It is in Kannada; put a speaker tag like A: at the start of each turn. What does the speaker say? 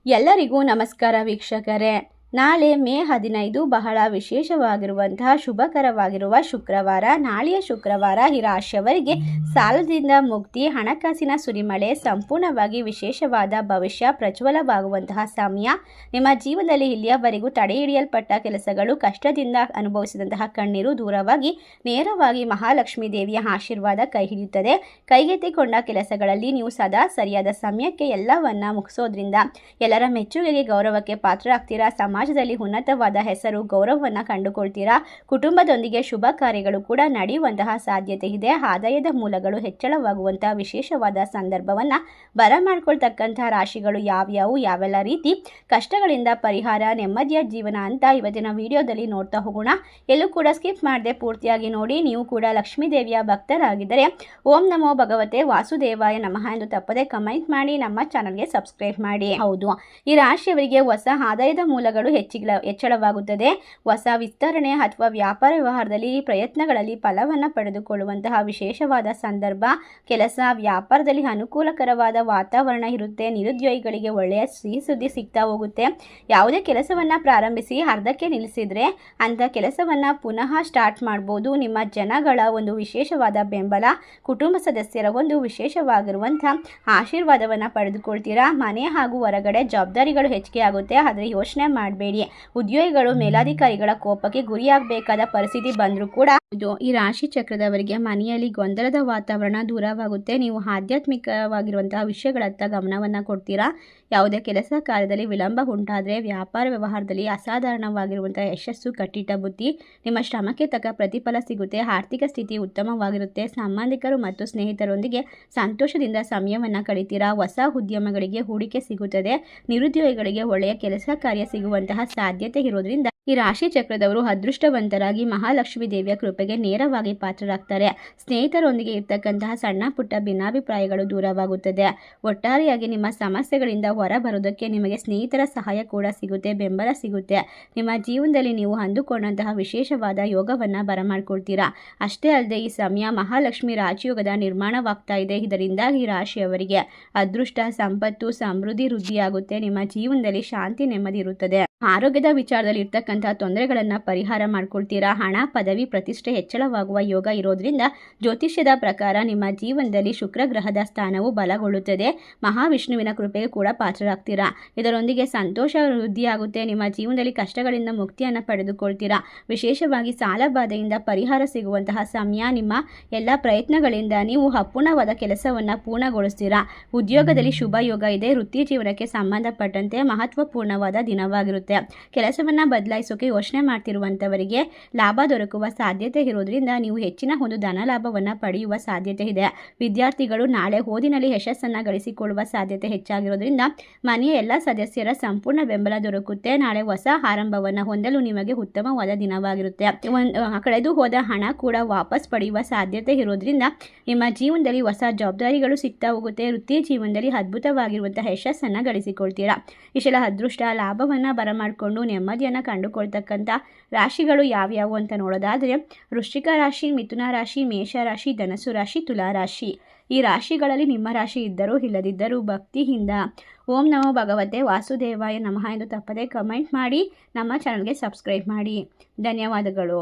A: ಎಲ್ಲರಿಗೂ ನಮಸ್ಕಾರ ವೀಕ್ಷಕರೇ. ನಾಳೆ ಮೇ 15 ಬಹಳ ವಿಶೇಷವಾಗಿರುವಂತಹ ಶುಭಕರವಾಗಿರುವ ಶುಕ್ರವಾರ. ನಾಳೆಯ ಶುಕ್ರವಾರ ಈ ರಾಶಿಯವರಿಗೆ ಸಾಲದಿಂದ ಮುಕ್ತಿ, ಹಣಕಾಸಿನ ಸುರಿಮಳೆ, ಸಂಪೂರ್ಣವಾಗಿ ವಿಶೇಷವಾದ ಭವಿಷ್ಯ ಪ್ರಜ್ವಲವಾಗುವಂತಹ ಸಮಯ. ನಿಮ್ಮ ಜೀವನದಲ್ಲಿ ಇಲ್ಲಿಯವರೆಗೂ ತಡೆ ಹಿಡಿಯಲ್ಪಟ್ಟ ಕೆಲಸಗಳು, ಕಷ್ಟದಿಂದ ಅನುಭವಿಸಿದಂತಹ ಕಣ್ಣೀರು ದೂರವಾಗಿ ನೇರವಾಗಿ ಮಹಾಲಕ್ಷ್ಮೀ ದೇವಿಯ ಆಶೀರ್ವಾದ ಕೈ ಹಿಡಿಯುತ್ತದೆ. ಕೈಗೆತ್ತಿಕೊಂಡ ಕೆಲಸಗಳಲ್ಲಿ ನೀವು ಸದಾ ಸರಿಯಾದ ಸಮಯಕ್ಕೆ ಎಲ್ಲವನ್ನ ಮುಗಿಸೋದ್ರಿಂದ ಎಲ್ಲರ ಮೆಚ್ಚುಗೆಗೆ, ಗೌರವಕ್ಕೆ ಪಾತ್ರರಾಗ್ತೀರಾ. ಸಮಾಜದಲ್ಲಿ ಉನ್ನತವಾದ ಹೆಸರು, ಗೌರವವನ್ನು ಕಂಡುಕೊಳ್ತೀರಾ. ಕುಟುಂಬದೊಂದಿಗೆ ಶುಭ ಕಾರ್ಯಗಳು ಕೂಡ ನಡೆಯುವಂತಹ ಸಾಧ್ಯತೆ ಇದೆ. ಆದಾಯದ ಮೂಲಗಳು ಹೆಚ್ಚಳವಾಗುವಂತಹ ವಿಶೇಷವಾದ ಸಂದರ್ಭವನ್ನು ಬರಮಾಡ್ಕೊಳ್ತಕ್ಕಂತಹ ರಾಶಿಗಳು ಯಾವ್ಯಾವು, ಯಾವೆಲ್ಲ ರೀತಿ ಕಷ್ಟಗಳಿಂದ ಪರಿಹಾರ, ನೆಮ್ಮದಿಯ ಜೀವನ ಅಂತ ಇವತ್ತಿನ ವಿಡಿಯೋದಲ್ಲಿ ನೋಡ್ತಾ ಹೋಗೋಣ. ಎಲ್ಲೂ ಕೂಡ ಸ್ಕಿಪ್ ಮಾಡದೆ ಪೂರ್ತಿಯಾಗಿ ನೋಡಿ. ನೀವು ಕೂಡ ಲಕ್ಷ್ಮೀ ದೇವಿಯ ಭಕ್ತರಾಗಿದ್ದರೆ ಓಂ ನಮೋ ಭಗವತೆ ವಾಸುದೇವಾಯ ನಮಃ ಎಂದು ತಪ್ಪದೆ ಕಮೆಂಟ್ ಮಾಡಿ, ನಮ್ಮ ಚಾನಲ್ಗೆ ಸಬ್ಸ್ಕ್ರೈಬ್ ಮಾಡಿ. ಹೌದು, ಈ ರಾಶಿಯವರಿಗೆ ಹೊಸ ಆದಾಯದ ಮೂಲಗಳು ಹೆಚ್ಚಳವಾಗುತ್ತದೆ. ಹೊಸ ವಿಸ್ತರಣೆ ಅಥವಾ ವ್ಯಾಪಾರ ವ್ಯವಹಾರದಲ್ಲಿ ಪ್ರಯತ್ನಗಳಲ್ಲಿ ಫಲವನ್ನು ಪಡೆದುಕೊಳ್ಳುವಂತಹ ವಿಶೇಷವಾದ ಸಂದರ್ಭ. ಕೆಲಸ ವ್ಯಾಪಾರದಲ್ಲಿ ಅನುಕೂಲಕರವಾದ ವಾತಾವರಣ ಇರುತ್ತೆ. ನಿರುದ್ಯೋಗಿಗಳಿಗೆ ಒಳ್ಳೆಯ ಸಿಹಿ ಸುದ್ದಿ ಸಿಗ್ತಾ ಹೋಗುತ್ತೆ. ಯಾವುದೇ ಕೆಲಸವನ್ನು ಪ್ರಾರಂಭಿಸಿ ಅರ್ಧಕ್ಕೆ ನಿಲ್ಲಿಸಿದ್ರೆ ಅಂಥ ಕೆಲಸವನ್ನು ಪುನಃ ಸ್ಟಾರ್ಟ್ ಮಾಡ್ಬೋದು. ನಿಮ್ಮ ಜನಗಳ ಒಂದು ವಿಶೇಷವಾದ ಬೆಂಬಲ, ಕುಟುಂಬ ಸದಸ್ಯರ ಒಂದು ವಿಶೇಷವಾಗಿರುವಂಥ ಆಶೀರ್ವಾದವನ್ನು ಪಡೆದುಕೊಳ್ತೀರಾ. ಮನೆ ಹಾಗೂ ಹೊರಗಡೆ ಜವಾಬ್ದಾರಿಗಳು ಹೆಚ್ಚಿಗೆ ಆಗುತ್ತೆ, ಆದರೆ ಯೋಚನೆ ಮಾಡಬೇಡಿ. ಉದ್ಯೋಗಿಗಳು ಮೇಲಾಧಿಕಾರಿಗಳ ಕೋಪಕ್ಕೆ ಗುರಿಯಾಗಬೇಕಾದ ಪರಿಸ್ಥಿತಿ ಬಂದರೂ ಕೂಡ ಈ ರಾಶಿ ಚಕ್ರದವರಿಗೆ ಮನೆಯಲ್ಲಿ ಗೊಂದಲದ ವಾತಾವರಣ ದೂರವಾಗುತ್ತೆ. ನೀವು ಆಧ್ಯಾತ್ಮಿಕವಾಗಿರುವಂತಹ ವಿಷಯಗಳತ್ತ ಗಮನವನ್ನು ಕೊಡ್ತೀರಾ. ಯಾವುದೇ ಕೆಲಸ ಕಾರ್ಯದಲ್ಲಿ ವಿಳಂಬ ಉಂಟಾದರೆ, ವ್ಯಾಪಾರ ವ್ಯವಹಾರದಲ್ಲಿ ಅಸಾಧಾರಣವಾಗಿರುವಂತಹ ಯಶಸ್ಸು, ಕಟ್ಟಿಟ್ಟ ಬುದ್ಧಿ, ನಿಮ್ಮ ಶ್ರಮಕ್ಕೆ ತಕ್ಕ ಪ್ರತಿಫಲ ಸಿಗುತ್ತೆ. ಆರ್ಥಿಕ ಸ್ಥಿತಿ ಉತ್ತಮವಾಗಿರುತ್ತೆ. ಸಂಬಂಧಿಕರು ಮತ್ತು ಸ್ನೇಹಿತರೊಂದಿಗೆ ಸಂತೋಷದಿಂದ ಸಮಯವನ್ನು ಕಳೀತೀರಾ. ಹೊಸ ಉದ್ಯಮಗಳಿಗೆ ಹೂಡಿಕೆ ಸಿಗುತ್ತದೆ. ನಿರುದ್ಯೋಗಿಗಳಿಗೆ ಒಳ್ಳೆಯ ಕೆಲಸ ಕಾರ್ಯ ಸಿಗುವಂತಹ ಸಾಧ್ಯತೆ ಇರೋದ್ರಿಂದ ಈ ರಾಶಿ ಚಕ್ರದವರು ಅದೃಷ್ಟವಂತರಾಗಿ ಮಹಾಲಕ್ಷ್ಮೀ ದೇವಿಯ ಕೃಪೆಗೆ ನೇರವಾಗಿ ಪಾತ್ರರಾಗ್ತಾರೆ. ಸ್ನೇಹಿತರೊಂದಿಗೆ ಇರ್ತಕ್ಕಂತಹ ಸಣ್ಣ ಪುಟ್ಟ ಭಿನ್ನಾಭಿಪ್ರಾಯಗಳು ದೂರವಾಗುತ್ತದೆ. ಒಟ್ಟಾರೆಯಾಗಿ ನಿಮ್ಮ ಸಮಸ್ಯೆಗಳಿಂದ ಹೊರಬರೋದಕ್ಕೆ ನಿಮಗೆ ಸ್ನೇಹಿತರ ಸಹಾಯ ಕೂಡ ಸಿಗುತ್ತೆ, ಬೆಂಬಲ ಸಿಗುತ್ತೆ. ನಿಮ್ಮ ಜೀವನದಲ್ಲಿ ನೀವು ಅಂದುಕೊಂಡಂತಹ ವಿಶೇಷವಾದ ಯೋಗವನ್ನು ಬರಮಾಡ್ಕೊಳ್ತೀರಾ. ಅಷ್ಟೇ ಅಲ್ಲದೆ ಈ ಸಮಯ ಮಹಾಲಕ್ಷ್ಮಿ ರಾಜಯೋಗದ ನಿರ್ಮಾಣವಾಗ್ತಾ ಇದೆ. ಇದರಿಂದ ಈ ರಾಶಿಯವರಿಗೆ ಅದೃಷ್ಟ, ಸಂಪತ್ತು, ಸಮೃದ್ಧಿ ವೃದ್ಧಿಯಾಗುತ್ತೆ. ನಿಮ್ಮ ಜೀವನದಲ್ಲಿ ಶಾಂತಿ, ನೆಮ್ಮದಿ ಇರುತ್ತದೆ. ಆರೋಗ್ಯದ ವಿಚಾರದಲ್ಲಿ ಇರ್ತಕ್ಕಂಥ ತೊಂದರೆಗಳನ್ನು ಪರಿಹಾರ ಮಾಡ್ಕೊಳ್ತೀರಾ. ಹಣ, ಪದವಿ, ಪ್ರತಿಷ್ಠೆ ಹೆಚ್ಚಳವಾಗುವ ಯೋಗ ಇರೋದ್ರಿಂದ ಜ್ಯೋತಿಷ್ಯದ ಪ್ರಕಾರ ನಿಮ್ಮ ಜೀವನದಲ್ಲಿ ಶುಕ್ರ ಗ್ರಹದ ಸ್ಥಾನವು ಬಲಗೊಳ್ಳುತ್ತದೆ. ಮಹಾವಿಷ್ಣುವಿನ ಕೃಪೆಗೆ ಕೂಡ ಪಾತ್ರರಾಗ್ತೀರಾ. ಇದರೊಂದಿಗೆ ಸಂತೋಷ ವೃದ್ಧಿಯಾಗುತ್ತೆ. ನಿಮ್ಮ ಜೀವನದಲ್ಲಿ ಕಷ್ಟಗಳಿಂದ ಮುಕ್ತಿಯನ್ನು ಪಡೆದುಕೊಳ್ತೀರಾ. ವಿಶೇಷವಾಗಿ ಸಾಲ ಬಾಧೆಯಿಂದ ಪರಿಹಾರ ಸಿಗುವಂತಹ ಸಮಯ. ನಿಮ್ಮ ಎಲ್ಲ ಪ್ರಯತ್ನಗಳಿಂದ ನೀವು ಅಪೂರ್ಣವಾದ ಕೆಲಸವನ್ನು ಪೂರ್ಣಗೊಳಿಸ್ತೀರಾ. ಉದ್ಯೋಗದಲ್ಲಿ ಶುಭ ಯೋಗ ಇದೆ. ವೃತ್ತಿ ಜೀವನಕ್ಕೆ ಸಂಬಂಧಪಟ್ಟಂತೆ ಮಹತ್ವಪೂರ್ಣವಾದ ದಿನವಾಗಿರುತ್ತೆ. ಕೆಲಸವನ್ನು ಬದಲಾಯಿಸೋಕೆ ಯೋಚನೆ ಮಾಡ್ತಿರುವಂಥವರಿಗೆ ಲಾಭ ದೊರಕುವ ಸಾಧ್ಯತೆ ಇರೋದ್ರಿಂದ ನೀವು ಹೆಚ್ಚಿನ ಒಂದು ಧನ ಲಾಭವನ್ನು ಪಡೆಯುವ ಸಾಧ್ಯತೆ ಇದೆ. ವಿದ್ಯಾರ್ಥಿಗಳು ನಾಳೆ ಓದಿನಲ್ಲಿ ಯಶಸ್ಸನ್ನು ಗಳಿಸಿಕೊಳ್ಳುವ ಸಾಧ್ಯತೆ ಹೆಚ್ಚಾಗಿರೋದ್ರಿಂದ ಮನೆಯ ಎಲ್ಲ ಸದಸ್ಯರ ಸಂಪೂರ್ಣ ಬೆಂಬಲ ದೊರಕುತ್ತೆ. ನಾಳೆ ಹೊಸ ಆರಂಭವನ್ನು ಹೊಂದಲು ನಿಮಗೆ ಉತ್ತಮವಾದ ದಿನವಾಗಿರುತ್ತೆ. ಕಳೆದು ಹೋದ ಹಣ ಕೂಡ ವಾಪಸ್ ಪಡೆಯುವ ಸಾಧ್ಯತೆ ಇರೋದ್ರಿಂದ ನಿಮ್ಮ ಜೀವನದಲ್ಲಿ ಹೊಸ ಜವಾಬ್ದಾರಿಗಳು ಸಿಗ್ತಾ ಹೋಗುತ್ತೆ. ವೃತ್ತಿ ಜೀವನದಲ್ಲಿ ಅದ್ಭುತವಾಗಿರುವಂತಹ ಯಶಸ್ಸನ್ನು ಗಳಿಸಿಕೊಳ್ತೀರಾ. ಇಷ್ಟೆಲ್ಲ ಅದೃಷ್ಟ, ಲಾಭವನ್ನು ಬರಮಾಡಿಕೊಂಡು ನೆಮ್ಮದಿಯನ್ನು ಕಂಡುಕೊಳ್ತಕ್ಕಂಥ ರಾಶಿಗಳು ಯಾವ್ಯಾವು ಅಂತ ನೋಡೋದಾದರೆ ವೃಶ್ಚಿಕ ರಾಶಿ, ಮಿಥುನ ರಾಶಿ, ಮೇಷ ರಾಶಿ, ಧನಸ್ಸು ರಾಶಿ, ತುಲಾ ರಾಶಿ. ಈ ರಾಶಿಗಳಲ್ಲಿ ನಿಮ್ಮ ರಾಶಿ ಇದ್ದರೂ ಇಲ್ಲದಿದ್ದರೂ ಭಕ್ತಿಯಿಂದ ಓಂ ನಮೋ ಭಗವತೆ ವಾಸುದೇವಾಯ ನಮಃ ಎಂದು ತಪ್ಪದೆ ಕಮೆಂಟ್ ಮಾಡಿ, ನಮ್ಮ ಚಾನಲ್ಗೆ ಸಬ್ಸ್ಕ್ರೈಬ್ ಮಾಡಿ. ಧನ್ಯವಾದಗಳು.